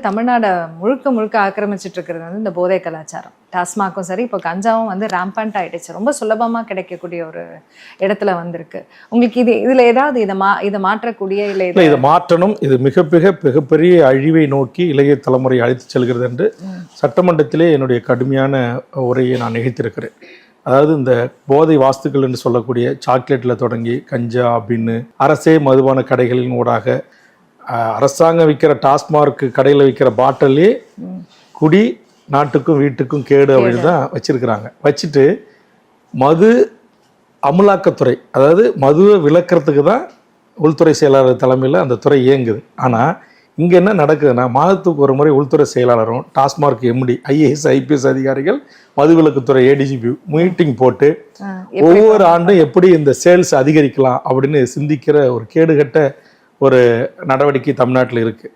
தமிழ்நாடு முழுக்க முழுக்க ஆக்கிரமிச்சிட்டு இருக்கிறது வந்து இந்த போதை கலாச்சாரம். டாஸ்மாக்கும் சரி, இப்போ கஞ்சாவும் வந்து ரேம்பண்ட் ஆயிடுச்சு. ரொம்ப சுலபமா கிடைக்கக்கூடிய ஒரு இடத்துல வந்திருக்கு. உங்களுக்கு இதுல ஏதாவது இதை மாற்றக்கூடிய இல்லை இதை மாற்றணும், இது மிகப்பெரிய அழிவை நோக்கி இளைய தலைமுறை அழைத்து செல்கிறது என்று சட்டமன்றத்திலே என்னுடைய கடுமையான உரையை நான் நிகழ்த்திருக்கிறேன். அதாவது இந்த போதை வாஸ்துக்கள் என்று சொல்லக்கூடிய சாக்லேட்டில் தொடங்கி கஞ்சா அப்படின்னு அரசே மதுபான கடைகளின் ஊடாக அரசாங்கம் விற்கிற டாஸ்மார்க் கடையில் விற்கிற பாட்டிலே குடி நாட்டுக்கும் வீட்டுக்கும் கேடு அப்படின்னு தான் வச்சிருக்கிறாங்க. வச்சுட்டு மது அமலாக்கத்துறை, அதாவது மதுவை விலக்கிறதுக்கு தான் உள்துறை செயலாளர் தலைமையில் அந்த துறை இயங்குது. ஆனால் இங்கே என்ன நடக்குதுன்னா, மாதத்துக்கு ஒரு முறை உள்துறை செயலாளரும் டாஸ்மார்க் எம்டி ஐஏஎஸ் ஐபிஎஸ் அதிகாரிகள் மதுவிலக்குத்துறை ஏடிஜிபி மீட்டிங் போட்டு ஒவ்வொரு ஆண்டும் எப்படி இந்த சேல்ஸ் அதிகரிக்கலாம் அப்படின்னு சிந்திக்கிற ஒரு கேடுகட்ட ஒரு நடவடிக்கை தமிழ்நாட்டில் இருக்குது.